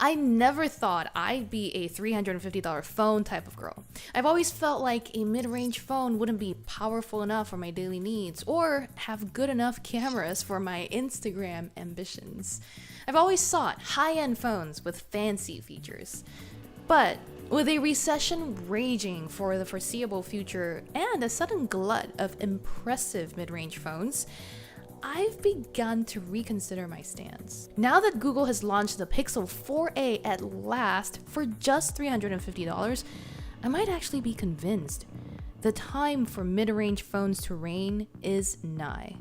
I never thought I'd be a $350 phone type of girl. I've always felt like a mid-range phone wouldn't be powerful enough for my daily needs or have good enough cameras for my Instagram ambitions. I've always sought high-end phones with fancy features. But with a recession raging for the foreseeable future and a sudden glut of impressive mid-range phones, I've begun to reconsider my stance. Now that Google has launched the Pixel 4a at last for just $350, I might actually be convinced. The time for mid-range phones to reign is nigh.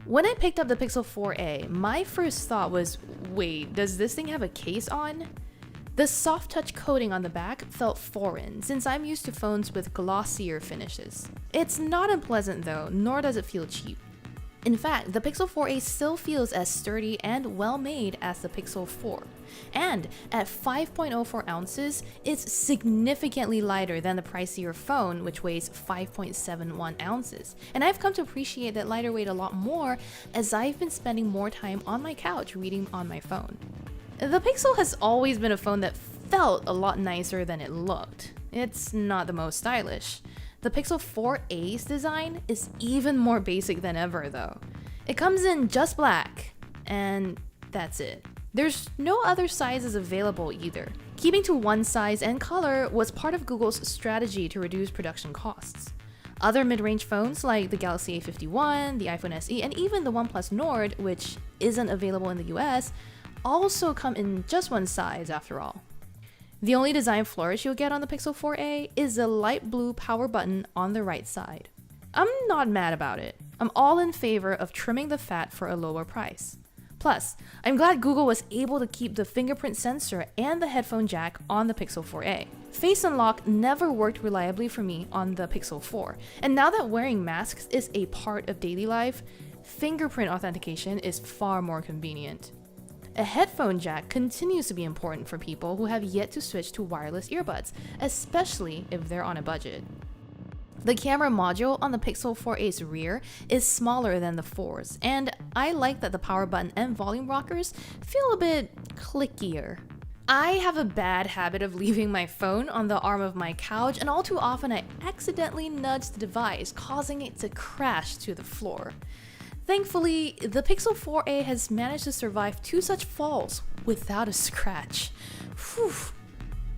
When I picked up the Pixel 4a, my first thought was, wait, does this thing have a case on? The soft touch coating on the back felt foreign since I'm used to phones with glossier finishes. It's not unpleasant though, nor does it feel cheap. In fact, the Pixel 4a still feels as sturdy and well made as the Pixel 4. And at 5.04 ounces, it's significantly lighter than the pricier phone, which weighs 5.71 ounces. And I've come to appreciate that lighter weight a lot more as I've been spending more time on my couch reading on my phone. The Pixel has always been a phone that felt a lot nicer than it looked. It's not the most stylish. The Pixel 4a's design is even more basic than ever though. It comes in just black, and that's it. There's no other sizes available either. Keeping to one size and color was part of Google's strategy to reduce production costs. Other mid-range phones like the Galaxy A51, the iPhone SE, and even the OnePlus Nord, which isn't available in the US, also come in just one size after all. The only design flourish you'll get on the Pixel 4a is the light blue power button on the right side. I'm not mad about it. I'm all in favor of trimming the fat for a lower price. Plus, I'm glad Google was able to keep the fingerprint sensor and the headphone jack on the Pixel 4a. Face unlock never worked reliably for me on the Pixel 4, and now that wearing masks is a part of daily life, fingerprint authentication is far more convenient. A headphone jack continues to be important for people who have yet to switch to wireless earbuds, especially if they're on a budget. The camera module on the Pixel 4a's rear is smaller than the 4's, and I like that the power button and volume rockers feel a bit clickier. I have a bad habit of leaving my phone on the arm of my couch, and all too often I accidentally nudge the device, causing it to crash to the floor. Thankfully, the Pixel 4a has managed to survive 2 such falls without a scratch. Whew.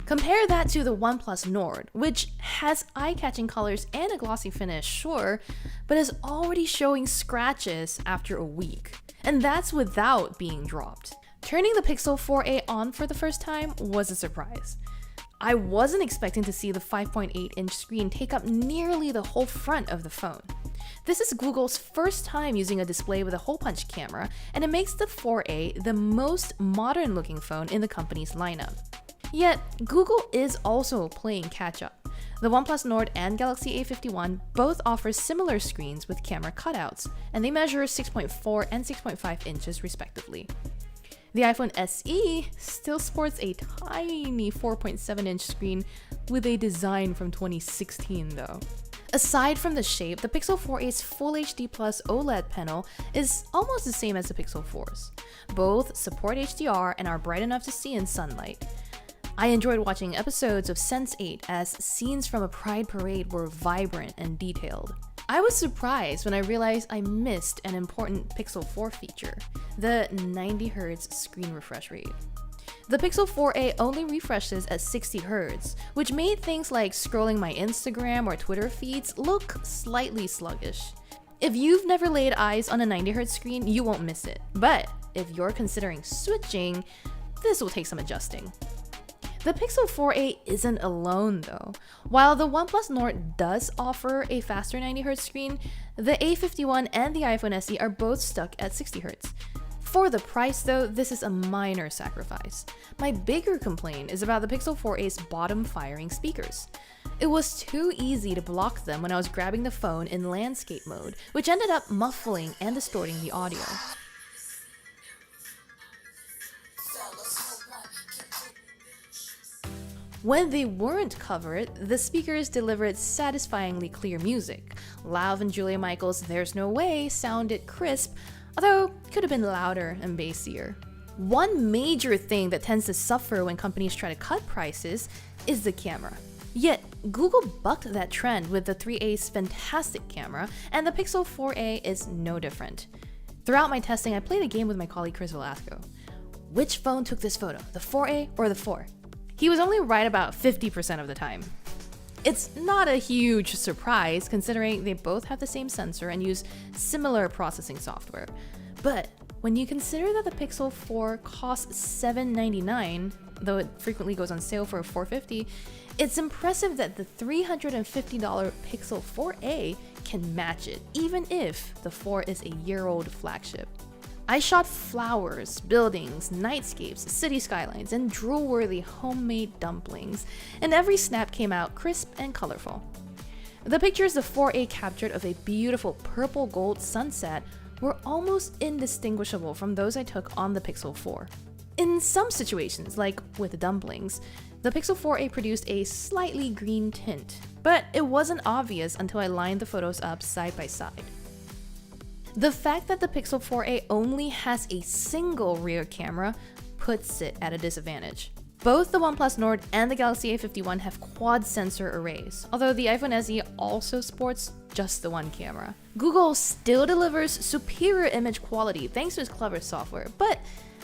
Compare that to the OnePlus Nord, which has eye-catching colors and a glossy finish, sure, but is already showing scratches after a week. And that's without being dropped. Turning the Pixel 4a on for the first time was a surprise. I wasn't expecting to see the 5.8-inch screen take up nearly the whole front of the phone. This is Google's first time using a display with a hole-punch camera, and it makes the 4a the most modern-looking phone in the company's lineup. Yet, Google is also playing catch-up. The OnePlus Nord and Galaxy A51 both offer similar screens with camera cutouts, and they measure 6.4 and 6.5 inches respectively. The iPhone SE still sports a tiny 4.7-inch screen with a design from 2016 though. Aside from the shape, the Pixel 4a's Full HD Plus OLED panel is almost the same as the Pixel 4's. Both support HDR and are bright enough to see in sunlight. I enjoyed watching episodes of Sense8 as scenes from a Pride parade were vibrant and detailed. I was surprised when I realized I missed an important Pixel 4 feature, the 90Hz screen refresh rate. The Pixel 4a only refreshes at 60Hz, which made things like scrolling my Instagram or Twitter feeds look slightly sluggish. If you've never laid eyes on a 90Hz screen, you won't miss it, but if you're considering switching, this will take some adjusting. The Pixel 4a isn't alone though. While the OnePlus Nord does offer a faster 90Hz screen, the A51 and the iPhone SE are both stuck at 60Hz. For the price though, this is a minor sacrifice. My bigger complaint is about the Pixel 4a's bottom-firing speakers. It was too easy to block them when I was grabbing the phone in landscape mode, which ended up muffling and distorting the audio. When they weren't covered, the speakers delivered satisfyingly clear music. Lauv and Julia Michaels' There's No Way sounded crisp, although could have been louder and bassier. One major thing that tends to suffer when companies try to cut prices is the camera. Yet, Google bucked that trend with the 3A's fantastic camera, and the Pixel 4a is no different. Throughout my testing, I played a game with my colleague Chris Velasco. Which phone took this photo, the 4a or the 4? He was only right about 50% of the time. It's not a huge surprise considering they both have the same sensor and use similar processing software. But when you consider that the Pixel 4 costs $799, though it frequently goes on sale for $450, it's impressive that the $350 Pixel 4a can match it, even if the 4 is a year-old flagship. I shot flowers, buildings, nightscapes, city skylines, and drool-worthy homemade dumplings, and every snap came out crisp and colorful. The pictures the 4a captured of a beautiful purple gold sunset were almost indistinguishable from those I took on the Pixel 4. In some situations, like with the dumplings, the Pixel 4a produced a slightly green tint, but it wasn't obvious until I lined the photos up side by side. The fact that the Pixel 4a only has a single rear camera puts it at a disadvantage. Both the OnePlus Nord and the Galaxy A51 have quad sensor arrays, although the iPhone SE also sports just the one camera. Google still delivers superior image quality thanks to its clever software, but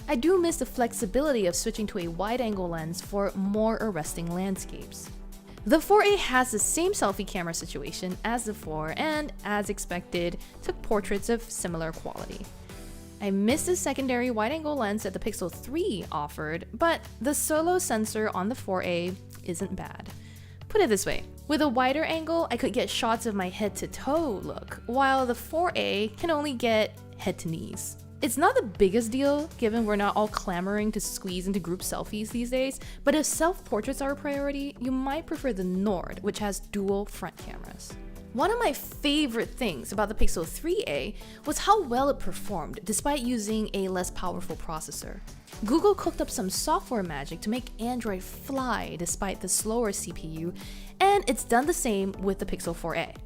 I do miss the flexibility of switching to a wide-angle lens for more arresting landscapes. The 4a has the same selfie camera situation as the 4 and, as expected, took portraits of similar quality. I miss the secondary wide-angle lens that the Pixel 3 offered, but the solo sensor on the 4a isn't bad. Put it this way, with a wider angle, I could get shots of my head-to-toe look, while the 4a can only get head to knees. It's not the biggest deal, given we're not all clamoring to squeeze into group selfies these days, but if self-portraits are a priority, you might prefer the Nord, which has dual front cameras. One of my favorite things about the Pixel 3a was how well it performed despite using a less powerful processor. Google cooked up some software magic to make Android fly despite the slower CPU, and it's done the same with the Pixel 4a.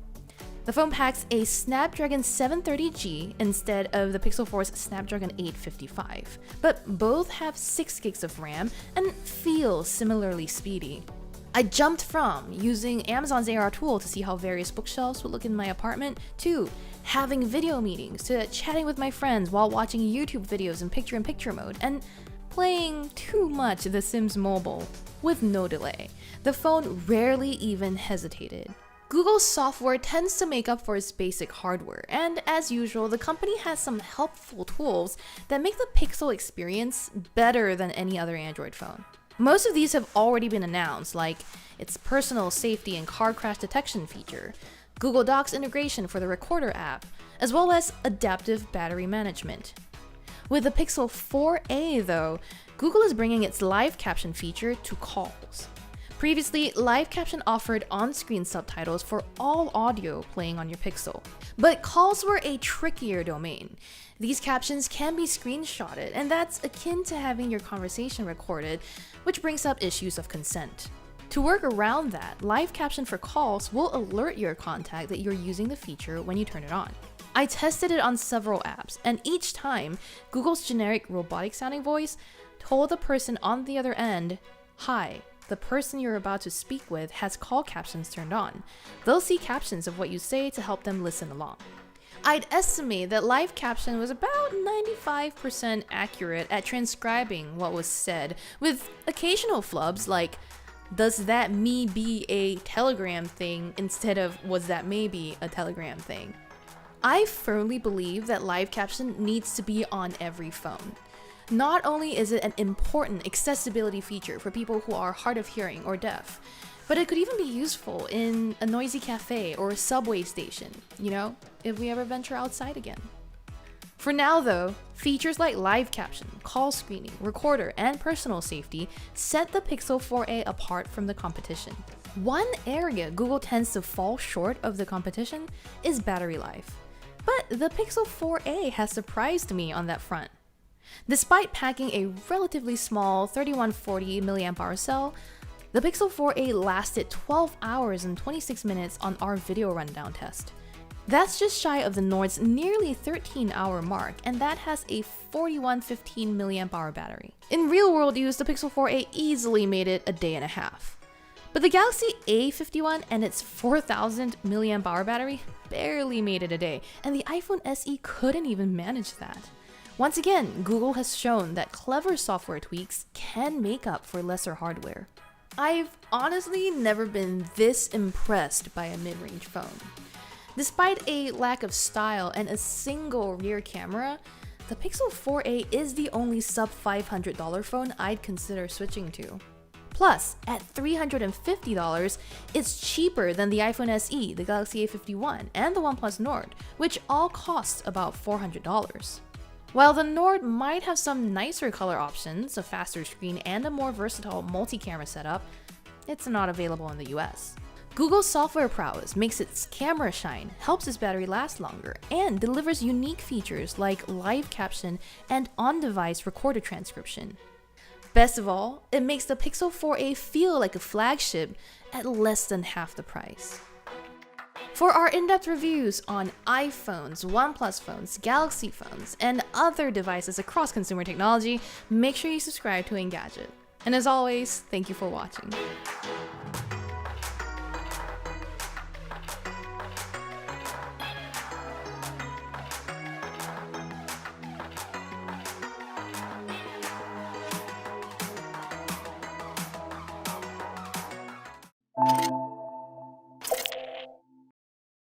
The phone packs a Snapdragon 730G instead of the Pixel 4's Snapdragon 855, but both have 6 gigs of RAM and feel similarly speedy. I jumped from using Amazon's AR tool to see how various bookshelves would look in my apartment, to having video meetings, to chatting with my friends while watching YouTube videos in picture-in-picture mode, and playing too much The Sims Mobile with no delay. The phone rarely even hesitated. Google's software tends to make up for its basic hardware, and as usual, the company has some helpful tools that make the Pixel experience better than any other Android phone. Most of these have already been announced, like its personal safety and car crash detection feature, Google Docs integration for the Recorder app, as well as adaptive battery management. With the Pixel 4a though, Google is bringing its live caption feature to calls. Previously, live caption offered on-screen subtitles for all audio playing on your Pixel. But calls were a trickier domain. These captions can be screenshotted, and that's akin to having your conversation recorded, which brings up issues of consent. To work around that, live caption for calls will alert your contact that you're using the feature when you turn it on. I tested it on several apps, and each time, Google's generic robotic-sounding voice told the person on the other end, "Hi, the person you're about to speak with has call captions turned on. They'll see captions of what you say to help them listen along." I'd estimate that live caption was about 95% accurate at transcribing what was said, with occasional flubs like, "Does that me be a telegram thing?" instead of "Was that maybe a telegram thing?" I firmly believe that live caption needs to be on every phone. Not only is it an important accessibility feature for people who are hard of hearing or deaf, but it could even be useful in a noisy cafe or a subway station, if we ever venture outside again. For now though, features like live caption, call screening, recorder, and personal safety set the Pixel 4a apart from the competition. One area Google tends to fall short of the competition is battery life, but the Pixel 4a has surprised me on that front. Despite packing a relatively small 3140 mAh cell, The Pixel 4a lasted 12 hours and 26 minutes on our video rundown test. That's just shy of the Nord's nearly 13-hour mark, and that has a 4115 mAh battery. In real-world use, the Pixel 4a easily made it a day and a half. But the Galaxy A51 and its 4000 mAh battery barely made it a day, and the iPhone SE couldn't even manage that. Once again, Google has shown that clever software tweaks can make up for lesser hardware. I've honestly never been this impressed by a mid-range phone. Despite a lack of style and a single rear camera, the Pixel 4a is the only sub-$500 phone I'd consider switching to. Plus, at $350, it's cheaper than the iPhone SE, the Galaxy A51, and the OnePlus Nord, which all cost about $400. While the Nord might have some nicer color options, a faster screen, and a more versatile multi-camera setup, it's not available in the US. Google's software prowess makes its camera shine, helps its battery last longer, and delivers unique features like live caption and on-device recorder transcription. Best of all, it makes the Pixel 4a feel like a flagship at less than half the price. For our in-depth reviews on iPhones, OnePlus phones, Galaxy phones, and other devices across consumer technology, make sure you subscribe to Engadget. And as always, thank you for watching.